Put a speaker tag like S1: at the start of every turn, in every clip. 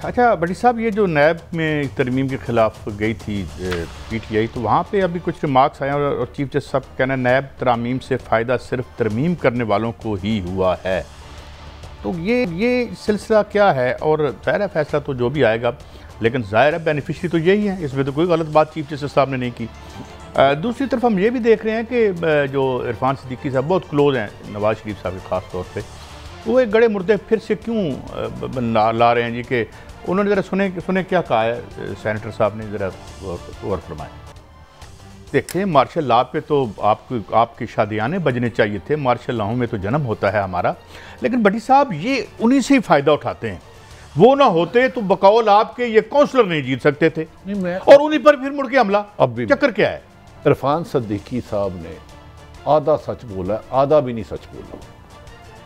S1: अच्छा बड़ी साहब, ये जो नैब में तरमीम के ख़िलाफ़ गई थी PTI, तो वहाँ पे अभी कुछ रिमार्क्स आए और चीफ जस्टिस साहब कहना है नैब तरामीम से फ़ायदा सिर्फ तरमीम करने वालों को ही हुआ है। तो ये सिलसिला क्या है? और ज़ाहिर है फैसला तो जो भी आएगा, लेकिन ज़ाहिर है बेनिफिशरी तो यही है, इसमें तो कोई गलत बात चीफ जस्टिस साहब ने नहीं की। दूसरी तरफ हम ये भी देख रहे हैं कि जो इरफान सिद्दीकी साहब बहुत क्लोज हैं नवाज शरीफ साहब के ख़ास तौर पर, वो एक गड़े मुर्दे फिर से क्यों ला रहे हैं जी? कि उन्होंने ज़रा सुने क्या कहा है सेनेटर साहब ने, ज़रा गौर फरमाएं। देखिए, मार्शल लॉ पे तो आपकी शादियाने बजने चाहिए थे, मार्शल लॉ में तो जन्म होता है हमारा, लेकिन बड़ी साहब ये उन्हीं से ही फ़ायदा उठाते हैं। वो ना होते तो बकौल आपके ये काउंसलर नहीं जीत सकते थे, और उन्हीं पर फिर मुड़ के हमला। अब भी चक्कर क्या है?
S2: इरफान सिद्दीकी साहब ने आधा सच बोला, आधा भी नहीं सच बोला।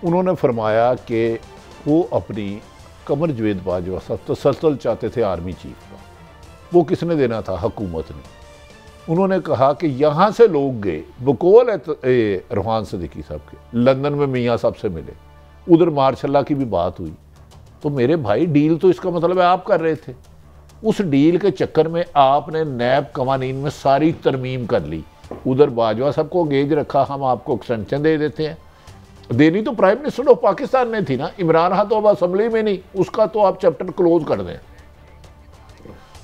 S2: उन्होंने फरमाया कि वो अपनी कमर जवेद बाजवा साहब तसल्सल चाहते थे आर्मी चीफ का, वो किसने देना था? हुकूमत ने। उन्होंने कहा कि यहाँ से लोग गए बकौल इरफान सिद्दीकी साहब के, लंदन में मियाँ साहब से मिले, उधर मार्शल की भी बात हुई। तो मेरे भाई डील तो इसका मतलब है आप कर रहे थे। उस डील के चक्कर में आपने नैब कवानीन में सारी तरमीम कर ली, उधर बाजवा साहब को गेज रखा, हम आपको एक्सटेंशन दे देते हैं। देनी तो प्राइम मिनिस्टर ऑफ पाकिस्तान ने थी ना, इमरान खान तो अब असेंबली में नहीं, उसका तो आप चैप्टर क्लोज कर दें।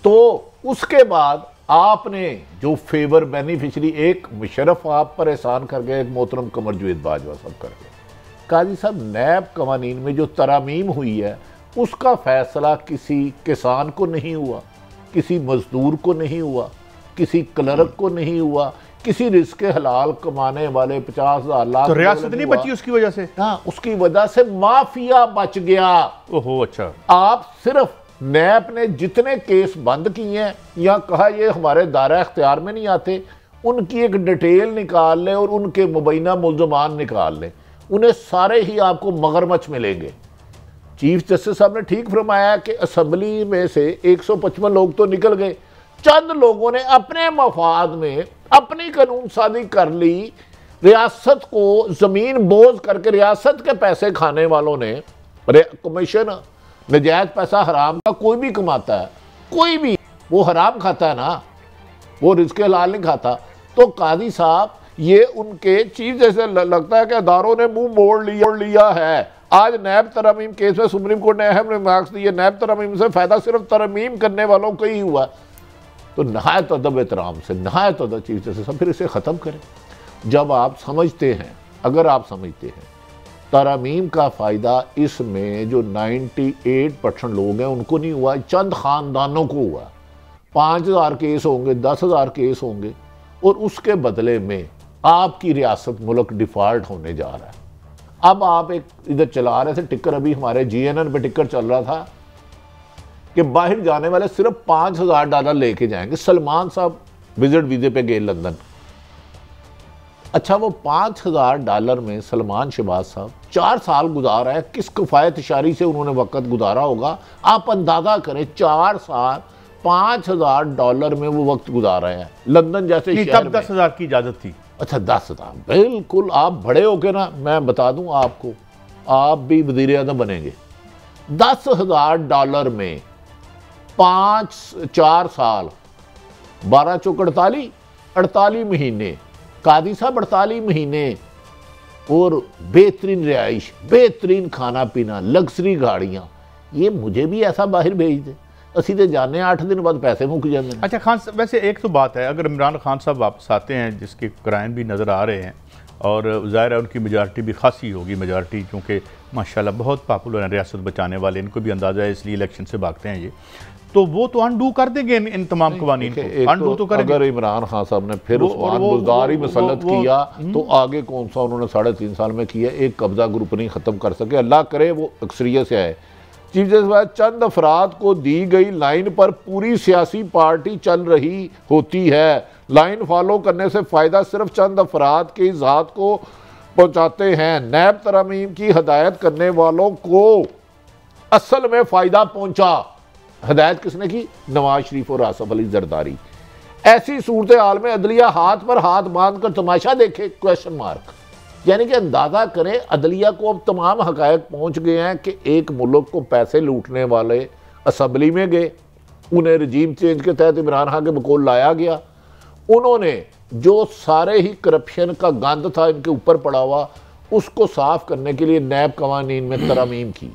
S2: तो उसके बाद आपने जो फेवर बेनिफिशरी, एक मुशर्रफ आप पर एहसान कर गए, एक मोहतरम कमर जवेद बाजवा साहब कर गए। काजी साहब, नैब कवानीन में जो तरामीम हुई है उसका फैसला किसी किसान को नहीं हुआ, किसी मजदूर को नहीं हुआ, किसी क्लर्क को नहीं हुआ, किसी रिस्क हलाल कमाने वाले 50,000 लाख
S1: तो रियासत नहीं बची उसकी वजह से।
S2: हाँ, उसकी वजह से माफिया बच गया।
S1: ओहो, अच्छा।
S2: आप सिर्फ नैब ने जितने केस बंद किए हैं या कहा ये हमारे दायरा इख्तियार में नहीं आते, उनकी एक डिटेल निकाल लें और उनके मुबैना मुल्ज़मान निकाल लें, उन्हें सारे ही आपको मगरमच्छ मिलेंगे। चीफ जस्टिस साहब ने ठीक फरमाया कि असेंबली में से 155 लोग तो निकल गए, चंद लोगों ने अपने मफाद में अपनी कानून साजी कर ली, रियासत को जमीन बोझ करके रियासत के पैसे खाने वालों ने, कमीशन नजायज पैसा हराम का कोई भी कमाता है, कोई भी वो हराम खाता है ना, वो रिस्क हलाल नहीं खाता। तो काजी साहब, ये उनके चीफ जैसे लगता है कि अदारों ने मुंह मोड़ लिया है। आज नैब तरमीम केस में सुप्रीम कोर्ट ने अहम रिमार्क्स दिए, नैब तरमीम से फायदा सिर्फ तरमीम करने वालों को ही हुआ। तो नहायत अदब एहतराम से, नहायत अदब चीफ जस्टिस साहब, फिर इसे ख़त्म करें। जब आप समझते हैं, अगर आप समझते हैं तरमीम का फ़ायदा इसमें जो 98% लोग हैं उनको नहीं हुआ, चंद ख़ानदानों को हुआ। 5,000 केस होंगे, 10,000 केस होंगे, और उसके बदले में आपकी रियासत मुल्क डिफ़ॉल्ट होने जा रहा है। अब आप एक इधर चला रहे थे टिक्कर, अभी हमारे GNN पे टिक्कर चल रहा था कि बाहर जाने वाले सिर्फ $5,000 लेके जाएंगे। सलमान साहब विजिट वीज़े पे गए लंदन। अच्छा, वो $5,000 में सलमान शहबाज साहब 4 साल गुजारा है, किस किफ़ायत शारी से उन्होंने वक्त गुजारा होगा? आप अंदाज़ा करें, 4 साल $5,000 में वो वक्त गुजारा है लंदन जैसे शहर में।
S1: 10,000 की इजाज़त थी।
S2: अच्छा, 10,000, बिल्कुल। आप बड़े हो के ना, मैं बता दूं आपको, आप भी वज़ीर-ए-आज़म बनेंगे। $10,000 में 4 साल, 12 चौक 48 महीने, कादी साहब 48 महीने, और बेहतरीन रिहाइश, बेहतरीन खाना पीना, लग्जरी गाड़ियाँ। ये मुझे भी ऐसा बाहर भेज दे, असी तो जाने 8 दिन बाद पैसे मुक जाते हैं।
S1: अच्छा खान साहब, वैसे एक तो बात है, अगर इमरान खान साहब वापस आते हैं, जिसके क्राइम भी नज़र आ रहे हैं, और ज़ाहिर है उनकी मेजॉरिटी भी खासी होगी, मेजॉरिटी क्योंकि माशाल्लाह बहुत पॉपुलर हैं रियासत बचाने वाले, इनको भी अंदाज़ा है, इसलिए इलेक्शन से भागते हैं ये, तो वो तो अनडू कर देंगे इन तमाम कवानीन को, अनडू तो करेंगे।
S2: अगर इमरान खान साहब ने फिर उस्मान बुज़दारी मुसल्लत किया तो आगे कौन सा उन्होंने 3.5 साल में किया, एक कब्जा ग्रुप नहीं ख़त्म कर सके। अल्लाह करे वो अक्सरियत से आए। चीफ जस्टिस, चंद अफराद को दी गई लाइन पर पूरी सियासी पार्टी चल रही होती है। लाइन फॉलो करने से फ़ायदा सिर्फ चंद अफराद की ज़ात को पहुँचाते हैं। नैब तरमीम की हदायत करने वालों को असल में फ़ायदा पहुँचा। हदायत किसने की? नवाज शरीफ और आसफ अली जरदारी। ऐसी सूरत हाल में अदलिया हाथ पर हाथ बांध कर तमाशा देखे? Question mark. यानी कि अंदाज़ा करें, अदलिया को अब तमाम हकायक पहुँच गए हैं कि एक मुल्क को पैसे लूटने वाले असम्बली में गए, उन्हें रजीम चेंज के तहत इमरान खान के बकौल लाया गया। उन्होंने जो सारे ही करप्शन का गंद था इनके ऊपर पड़ा हुआ, उसको साफ करने के लिए नैब कवानीन में तरमीम की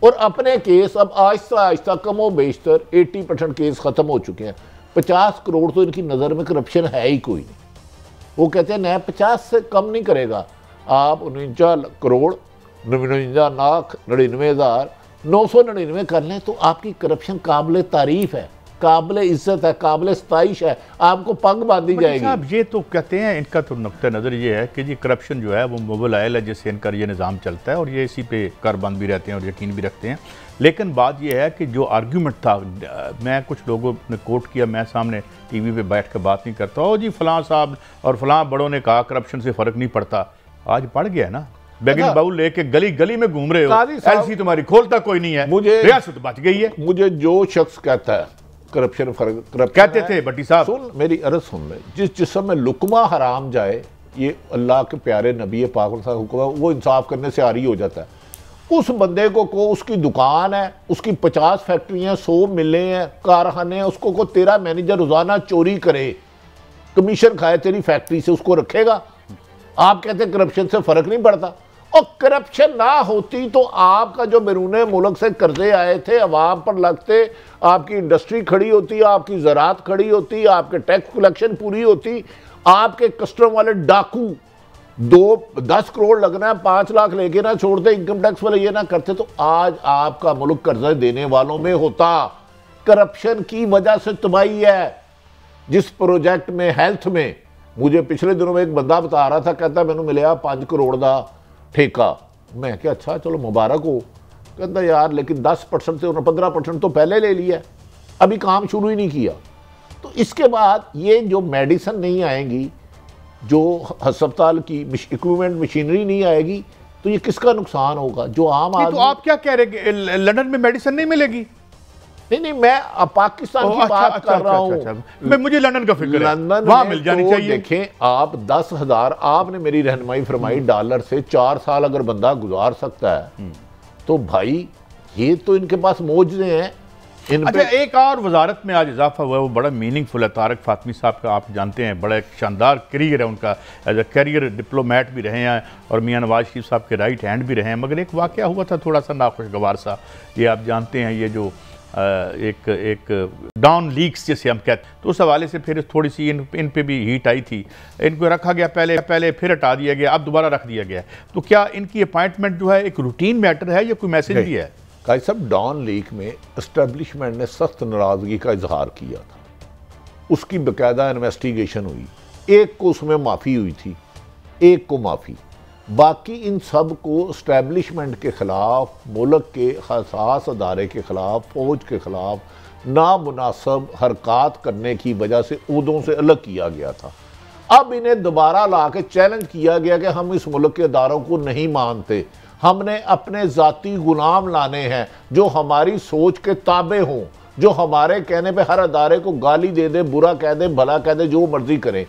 S2: और अपने केस अब आहिस्ता आहिस्ता कमो बेशतर 80% केस ख़त्म हो चुके हैं। 50 करोड़ तो इनकी नज़र में करप्शन है ही कोई नहीं। वो कहते हैं नैब 50 से कम नहीं करेगा। आप 49 करोड़ 49,99,999 कर लें तो आपकी करप्शन काबिल तारीफ है, काबिल इज्जत है, काबिल सताइश है, आपको पग बांधी जाएगी।
S1: साहब ये तो कहते हैं, इनका तो नुक्ता नज़र ये है कि ये करप्शन जो है वो मोबाइल है जिससे इनका ये निज़ाम चलता है और ये इसी पे कारबंद भी रहते हैं और यकीन भी रखते हैं। लेकिन बात ये है कि जो आर्ग्यूमेंट था, मैं कुछ लोगों ने कोट किया, मैं सामने टीवी पे बैठ कर बात नहीं करता, ओ जी फलां साहब और फलां बड़ों ने कहा करप्शन से फ़र्क नहीं पड़ता। आज पड़ गया ना, बैगिंग बाउल लेके गली गली में घूम रहे हो, एलसी तुम्हारी खोलता कोई नहीं है,
S2: मुझे
S1: रियासत बच गई है।
S2: मुझे जो शख्स कहता है करप्शन फर्क
S1: कहते थे भट्टी साहब,
S2: सुन मेरी अर्ज सुन ले, जिस जिस्म में लुकमा हराम जाए, ये अल्लाह के प्यारे नबी पाक का हुक्म है, वो इंसाफ करने से आरी हो जाता है। उस बंदे को उसकी दुकान है, उसकी 50 फैक्ट्रियां, 100 मिलें हैं, कारखाने हैं, उसको को तेरा मैनेजर रोजाना चोरी करे, कमीशन खाए तेरी फैक्ट्री से, उसको रखेगा? आप कहते करप्शन से फर्क नहीं पड़ता। और करप्शन ना होती तो आपका जो बैरून मुल्क से कर्जे आए थे अवाम पर लगते, आपकी इंडस्ट्री खड़ी होती, आपकी ज़रात खड़ी होती, आपके टैक्स कलेक्शन पूरी होती, आपके कस्टम वाले डाकू 10 करोड़ लगना है 5 लाख लेके ना छोड़ते, इनकम टैक्स वाले ये ना करते, तो आज आपका मुल्क कर्जा देने वालों में होता। करप्शन की वजह से तबाही है। जिस प्रोजेक्ट में हेल्थ में, मुझे पिछले दिनों में एक बंदा बता रहा था, कहता मैंने मिले 5 करोड़ का ठेका। मैं क्या अच्छा चलो मुबारक हो। कहता यार लेकिन 10% से उन्होंने 15% तो पहले ले लिया, अभी काम शुरू ही नहीं किया। तो इसके बाद ये जो मेडिसिन नहीं आएंगी, जो अस्पताल की इक्विपमेंट मशीनरी नहीं आएगी, तो ये किसका नुकसान होगा? जो आम आदमी।
S1: तो आप क्या कह रहे हैं लंदन में मेडिसिन नहीं मिलेगी?
S2: नहीं, मैं पाकिस्तान की बात कर रहा हूँ।
S1: मैं मुझे लंदन का फिक्र है,
S2: लंदन
S1: वहां मिल जानी चाहिए।
S2: देखें आप 10,000 आपने मेरी रहनुमाई फरमाई $, से 4 साल अगर बंदा गुजार सकता है तो भाई ये तो इनके पास मौजूदे हैं।
S1: अच्छा, एक और वजारत में आज इजाफा हुआ है, वो बड़ा मीनिंगफुल है। तारक फातमी साहब का आप जानते हैं, बड़ा एक शानदार करियर है उनका, एज ए करियर डिप्लोमेट भी रहे हैं और मियां नवाज शरीफ साहब के राइट हैंड भी रहे हैं। मगर एक वाक़या हुआ था थोड़ा सा नाखुशगवार सा, ये आप जानते हैं, ये जो एक डाउन लीक्स जैसे हम कहते हैं, तो उस हवाले से फिर थोड़ी सी इन पे भी हीट आई थी। इनको रखा गया पहले फिर हटा दिया गया, अब दोबारा रख दिया गया। तो क्या इनकी अपॉइंटमेंट जो है एक रूटीन मैटर है या कोई मैसेज भी है?
S2: काजी साहब, डॉन लीक में एस्टेब्लिशमेंट ने सख्त नाराजगी का इजहार किया था, उसकी बाकायदा इन्वेस्टिगेशन हुई, एक को उसमें माफ़ी हुई थी, एक को माफ़ी, बाकी इन सब को एस्टेब्लिशमेंट के ख़िलाफ़, मुल्क के हसास अदारे के ख़िलाफ़, फ़ौज के ख़िलाफ़ नामुनासिब हरकत करने की वजह से उहदों से अलग किया गया था। अब इन्हें दोबारा ला के चैलेंज किया गया कि हम इस मुल्क के अदारों को नहीं मानते, हमने अपने ज़ाती गुलाम लाने हैं जो हमारी सोच के ताबे हों, जो हमारे कहने पे हर अदारे को गाली दे दे, बुरा कह दे, भला कह दे, जो मर्जी करें।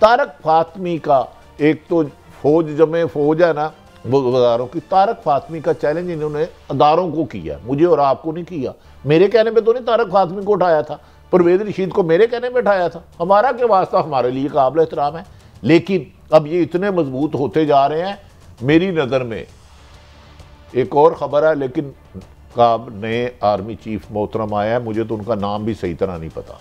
S2: तारक फातमी का एक तो फौज जमे फौज है ना अदारों की, तारक फातमी का चैलेंज इन्होंने अदारों को किया, मुझे और आपको नहीं किया। मेरे कहने पे तो नहीं तारक फातमी को उठाया था, परवेज़ रशीद को मेरे कहने पे उठाया था। हमारा क्या वास्ता, हमारे लिए काबिल एहतराम है। लेकिन अब ये इतने मजबूत होते जा रहे हैं। मेरी नज़र में एक और ख़बर है, लेकिन नए आर्मी चीफ मोहतरम आया है, मुझे तो उनका नाम भी सही तरह नहीं पता।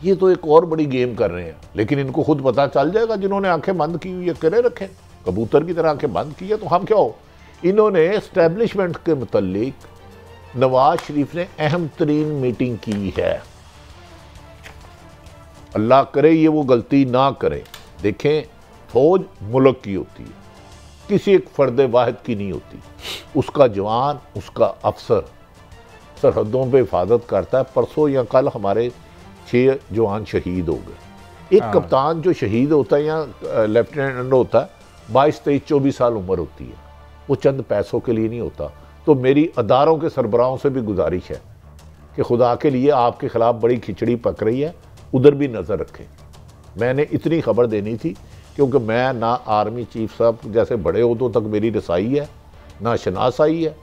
S2: ये तो एक और बड़ी गेम कर रहे हैं, लेकिन इनको खुद पता चल जाएगा। जिन्होंने आंखें बंद की हुई है करे रखें, कबूतर की तरह आंखें बंद की है, तो हम क्या हो। इन्होंने एस्टेब्लिशमेंट के मुतल्लिक नवाज शरीफ ने अहम तरीन मीटिंग की है। अल्लाह करे ये वो गलती ना करे। देखें, फौज मुल्क की होती है, किसी एक फर्द वाहिद की नहीं होती। उसका जवान, उसका अफसर सरहदों पे हिफाजत करता है। परसों या कल हमारे 6 जवान शहीद हो गए। एक कप्तान जो शहीद होता है या लेफ्टिनेंट होता है, 22, 23, 24 साल उम्र होती है, वो चंद पैसों के लिए नहीं होता। तो मेरी अदारों के सरबराहों से भी गुजारिश है कि खुदा के लिए आपके खिलाफ बड़ी खिचड़ी पक रही है, उधर भी नज़र रखें। मैंने इतनी खबर देनी थी क्योंकि मैं ना आर्मी चीफ साहब जैसे बड़े उहदों तक मेरी रसाई है, ना शनासाई है,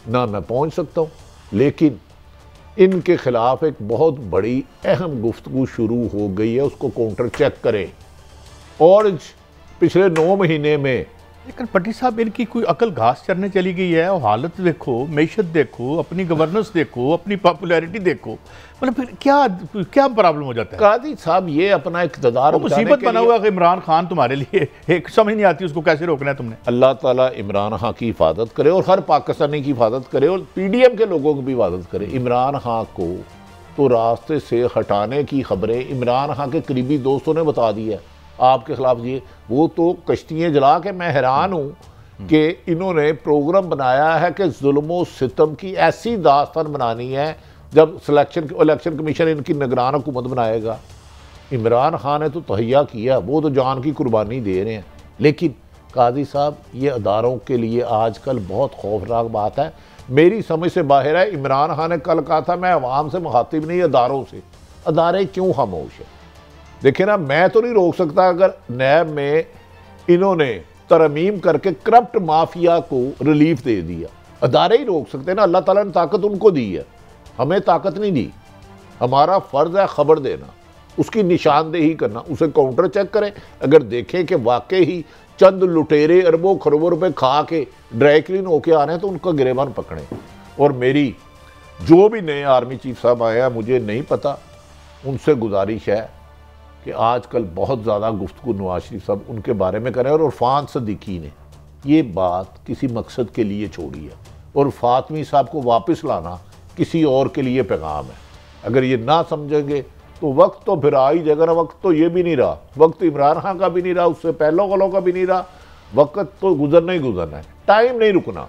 S2: ना मैं पहुंच सकता हूं। लेकिन इनके खिलाफ एक बहुत बड़ी अहम गुफ्तगू शुरू हो गई है, उसको काउंटर चेक करें। और पिछले 9 महीने में
S1: लेकिन पट्टी साहब इनकी कोई अकल घास चरने चली गई है, और हालत देखो, मैशत देखो, अपनी गवर्नेंस देखो, अपनी पॉपुलैरिटी देखो, मतलब फिर क्या क्या प्रॉब्लम हो जाता है?
S2: कादी साहब ये अपना इक़्तिदार
S1: मुसीबत बना हुआ है इमरान खान तुम्हारे लिए, एक समझ नहीं आती उसको कैसे रोकना है तुमने।
S2: अल्लाह ताला इमरान खान की हिफाजत करे और हर पाकिस्तानी की हिफाजत करे और PDM के लोगों की भी हिफाजत करे। इमरान खान को तो रास्ते से हटाने की खबरें इमरान खान के करीबी दोस्तों ने बता दी है आपके खिलाफ। ये वो तो कश्तियाँ जला के, मैं हैरान हूँ कि इन्होंने प्रोग्राम बनाया है कि जुल्म सितम की ऐसी दास्तान बनानी है जब इलेक्शन कमीशन इनकी निगरान हुकूमत बनाएगा। इमरान खान ने तो तहैया किया, वो तो जान की कुर्बानी दे रहे हैं। लेकिन काजी साहब ये अदारों के लिए आजकल बहुत खौफनाक बात है, मेरी समझ से बाहर है। इमरान खान ने कल कहा था मैं अवाम से मुखातिब नहीं, अदारों से। अदारे क्यों खामोश है? देखिए ना, मैं तो नहीं रोक सकता अगर नैब में इन्होंने तरमीम करके करप्ट माफिया को रिलीफ दे दिया, अदारे ही रोक सकते हैं ना। अल्लाह ताला ने ताकत उनको दी है, हमें ताकत नहीं दी। हमारा फ़र्ज़ है खबर देना, उसकी निशानदेही करना, उसे काउंटर चेक करें। अगर देखें कि वाकई ही चंद लुटेरे अरबों खरबों रुपए खा के ड्राई क्लीन होके आ रहे हैं तो उनका गिरेबान पकड़ें। और मेरी जो भी नए आर्मी चीफ साहब आए हैं, मुझे नहीं पता, उनसे गुजारिश है कि आजकल बहुत ज़्यादा गुफ्तगू नवाज शरीफ साहब उनके बारे में करें। और इरफान सदीकी ने ये बात किसी मकसद के लिए छोड़ी है, और फातमी साहब को वापस लाना किसी और के लिए पैगाम है। अगर ये ना समझेंगे तो वक्त तो फिर आ ही जाएगा ना। वक्त तो ये भी नहीं रहा, वक्त इमरान खान का भी नहीं रहा, उससे पहले वालों का भी नहीं रहा। वक्त तो गुजरना ही गुजरना है, टाइम नहीं रुकना।